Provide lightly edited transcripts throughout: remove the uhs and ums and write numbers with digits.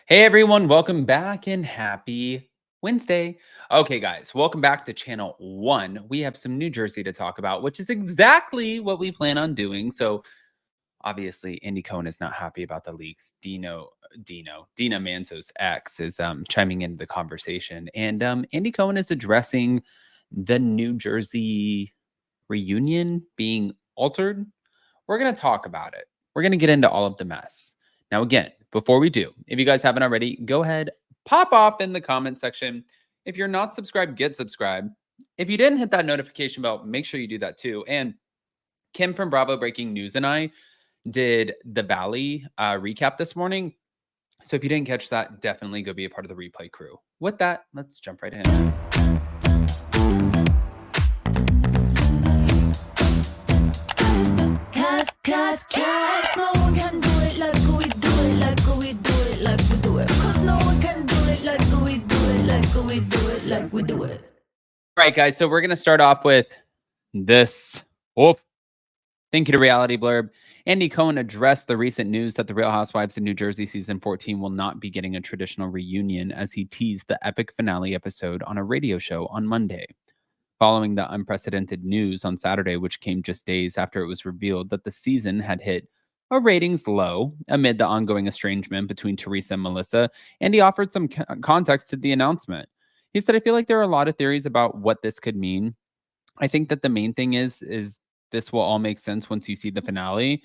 Hey everyone, welcome back and happy Wednesday. Okay, guys, welcome back to channel one. We have some New Jersey to talk about, which is exactly what we plan on doing. So, obviously, Andy Cohen is not happy about the leaks. Dina Manzo's ex is chiming into the conversation, and Andy Cohen is addressing the New Jersey reunion being altered. We're going to talk about it. We're going to get into all of the mess. Now, again, before we do, if you guys haven't already, go ahead, pop off in the comment section. If you're not subscribed, get subscribed. If you didn't hit that notification bell, make sure you do that too. And Kim from Bravo Breaking News and I did the Valley recap this morning. So if you didn't catch that, definitely go be a part of the replay crew. With that, let's jump right in. Cause no one can do it like we do it, like we do it, like we do it. Cause no one can do it like we do it, like we do it, like we do it. All right, guys. So we're going to start off with this. Oof. Thank you to Reality Blurb. Andy Cohen addressed the recent news that the Real Housewives of New Jersey season 14 will not be getting a traditional reunion as he teased the epic finale episode on a radio show on Monday. Following the unprecedented news on Saturday, which came just days after it was revealed that the season had hit a ratings low amid the ongoing estrangement between Teresa and Melissa, Andy offered some context to the announcement. He said, I feel like there are a lot of theories about what this could mean. I think that the main thing is this will all make sense once you see the finale.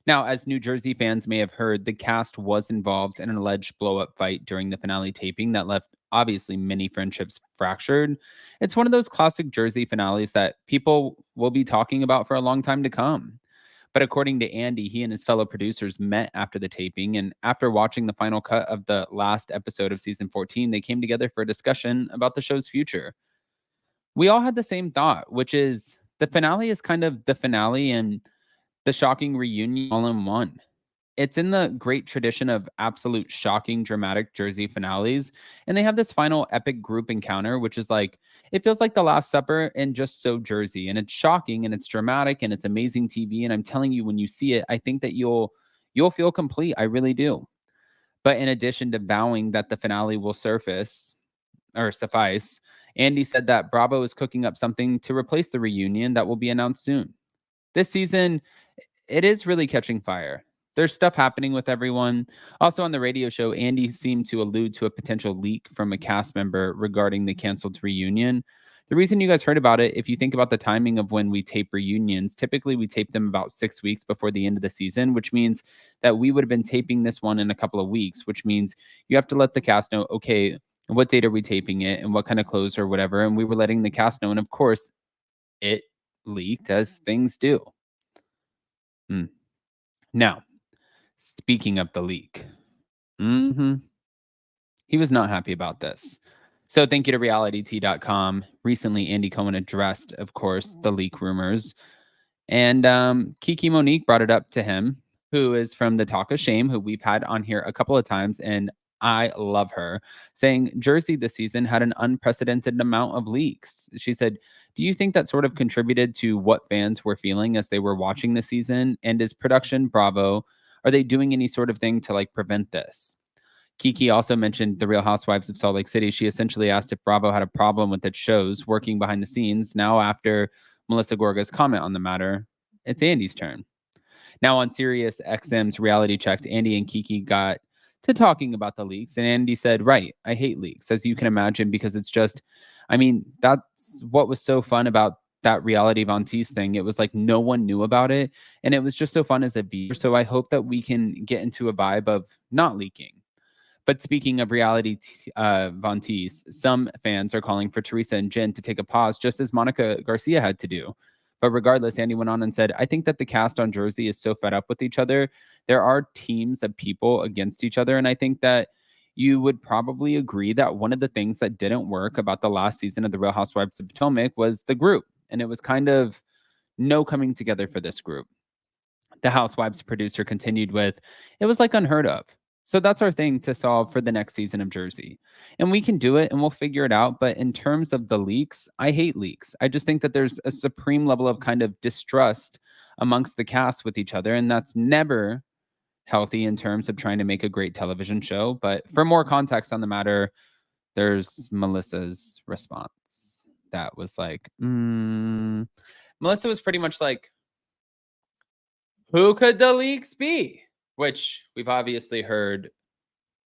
Now, as New Jersey fans may have heard, the cast was involved in an alleged blow-up fight during the finale taping that left obviously many friendships fractured. It's one of those classic Jersey finales that people will be talking about for a long time to come. But according to Andy, he and his fellow producers met after the taping, and after watching the final cut of the last episode of season 14, they came together for a discussion about the show's future. We all had the same thought, which is the finale is kind of the finale and the shocking reunion all in one. It's in the great tradition of absolute shocking, dramatic Jersey finales. And they have this final epic group encounter, which is like, it feels like The Last Supper and just so Jersey. And it's shocking and it's dramatic and it's amazing TV. And I'm telling you, when you see it, I think that you'll feel complete. I really do. But in addition to vowing that the finale will suffice, Andy said that Bravo is cooking up something to replace the reunion that will be announced soon. This season, it is really catching fire. There's stuff happening with everyone. Also on the radio show, Andy seemed to allude to a potential leak from a cast member regarding the canceled reunion. The reason you guys heard about it, if you think about the timing of when we tape reunions, typically we tape them about 6 weeks before the end of the season, which means that we would have been taping this one in a couple of weeks, which means you have to let the cast know, okay, what date are we taping it and what kind of clothes or whatever. And we were letting the cast know. And of course, it leaked as things do. Now, speaking of the leak, he was not happy about this. So thank you to realityt.com. Recently, Andy Cohen addressed, of course, the leak rumors. And Kiki Monique brought it up to him, who is from the Talk of Shame, who we've had on here a couple of times. And I love her, saying Jersey this season had an unprecedented amount of leaks. She said, do you think that sort of contributed to what fans were feeling as they were watching the season? And is production Bravo, are they doing any sort of thing to like prevent this? Kiki also mentioned the Real Housewives of Salt Lake City. She essentially asked if Bravo had a problem with its shows working behind the scenes. Now, after Melissa Gorga's comment on the matter, it's Andy's turn. Now on Sirius XM's Reality Checked, Andy and Kiki got to talking about the leaks, and Andy said, right, I hate leaks, as you can imagine, because it's just, I mean, that's what was so fun about that reality Von Teese thing. It was like no one knew about it, and it was just so fun as a viewer. So I hope that we can get into a vibe of not leaking. But speaking of reality Von Teese, some fans are calling for Teresa and Jen to take a pause, just as Monica Garcia had to do. But regardless, Andy went on and said, I think that the cast on Jersey is so fed up with each other. There are teams of people against each other. And I think that you would probably agree that one of the things that didn't work about the last season of The Real Housewives of Potomac was the group. And it was kind of no coming together for this group. The Housewives producer continued with, it was like unheard of. So that's our thing to solve for the next season of Jersey. And we can do it and we'll figure it out. But in terms of the leaks, I hate leaks. I just think that there's a supreme level of kind of distrust amongst the cast with each other. And that's never healthy in terms of trying to make a great television show. But for more context on the matter, there's Melissa's response that was like, Melissa was pretty much like, who could the leaks be? Which we've obviously heard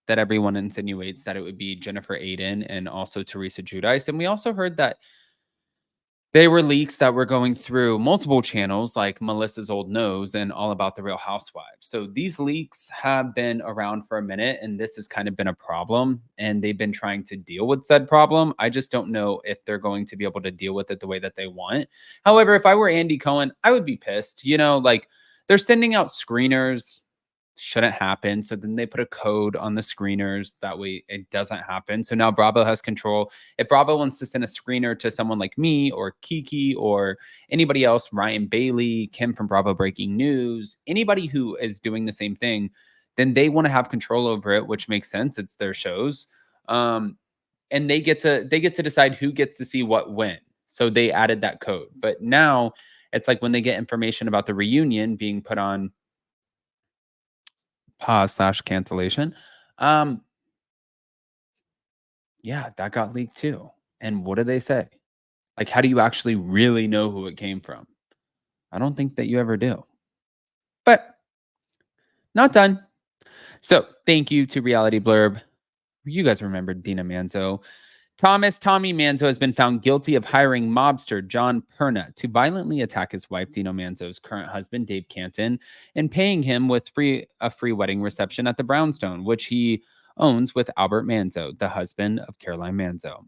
that everyone insinuates that it would be Jennifer Aiden and also Teresa Giudice. And we also heard that they were leaks that were going through multiple channels like Melissa's Old Nose and All About the Real Housewives. So these leaks have been around for a minute, and this has kind of been a problem, and they've been trying to deal with said problem. I just don't know if they're going to be able to deal with it the way that they want. However, if I were Andy Cohen, I would be pissed. Like they're sending out screeners. Shouldn't happen. So then they put a code on the screeners. That way it doesn't happen. So now Bravo has control. If Bravo wants to send a screener to someone like me or Kiki or anybody else, Ryan Bailey, Kim from Bravo Breaking News, anybody who is doing the same thing, then they want to have control over it, which makes sense. It's their shows. And they get to decide who gets to see what when. So they added that code. But now it's like when they get information about the reunion being put on pause/cancellation. Yeah, that got leaked too. And what do they say? Like, how do you actually really know who it came from? I don't think that you ever do. But not done. So thank you to Reality Blurb. You guys remember Dina Manzo. Tommy Manzo has been found guilty of hiring mobster John Perna to violently attack his wife, Dina Manzo's current husband, Dave Canton, and paying him with a free wedding reception at the Brownstone, which he owns with Albert Manzo, the husband of Caroline Manzo.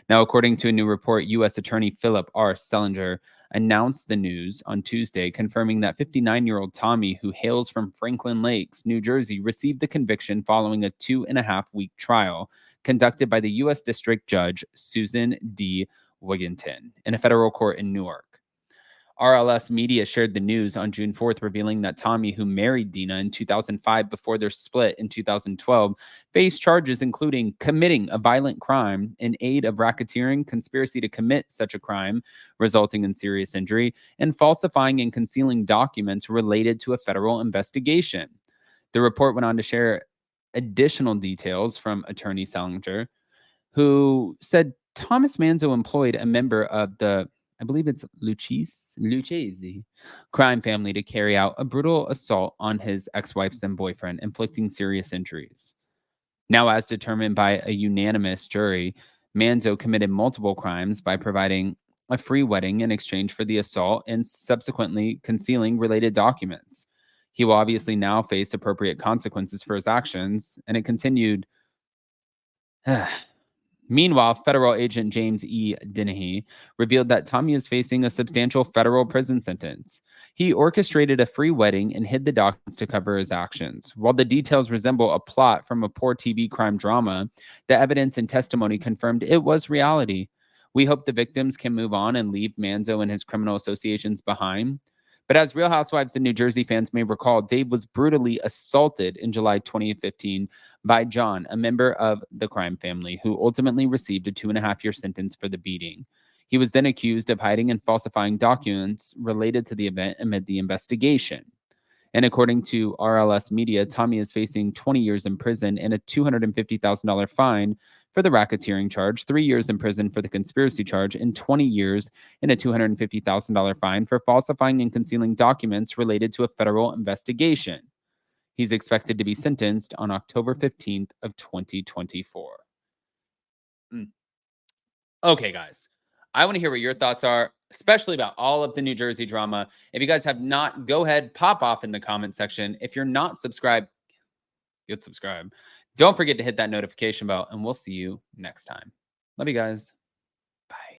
Now, according to a new report, U.S. Attorney Philip R. Sellinger announced the news on Tuesday, confirming that 59-year-old Tommy, who hails from Franklin Lakes, New Jersey, received the conviction following a 2.5-week trial conducted by the U.S. District Judge Susan D. Wigginton in a federal court in Newark. RLS Media shared the news on June 4th, revealing that Tommy, who married Dina in 2005 before their split in 2012, faced charges including committing a violent crime in aid of racketeering, conspiracy to commit such a crime resulting in serious injury, and falsifying and concealing documents related to a federal investigation. The report went on to share additional details from Attorney Sellinger, who said Thomas Manzo employed a member of the, I believe it's Lucchese crime family to carry out a brutal assault on his ex-wife's then boyfriend, inflicting serious injuries. Now, as determined by a unanimous jury, Manzo committed multiple crimes by providing a free wedding in exchange for the assault and subsequently concealing related documents. He will obviously now face appropriate consequences for his actions, and it continued. Meanwhile, federal agent James E. Dennehy revealed that Tommy is facing a substantial federal prison sentence. He orchestrated a free wedding and hid the documents to cover his actions. While the details resemble a plot from a poor TV crime drama, the evidence and testimony confirmed it was reality. We hope the victims can move on and leave Manzo and his criminal associations behind. But as Real Housewives and New Jersey fans may recall, Dave was brutally assaulted in July 2015 by John, a member of the crime family, who ultimately received a 2.5-year sentence for the beating. He was then accused of hiding and falsifying documents related to the event amid the investigation. And according to RLS Media, Tommy is facing 20 years in prison and a $250,000 fine for the racketeering charge, 3 years in prison for the conspiracy charge, and 20 years and a $250,000 fine for falsifying and concealing documents related to a federal investigation. He's expected to be sentenced on October 15th of 2024. Okay, guys. I want to hear what your thoughts are, especially about all of the New Jersey drama. If you guys have not, go ahead, pop off in the comment section. If you're not subscribed, get subscribed. Don't forget to hit that notification bell, and we'll see you next time. Love you guys. Bye.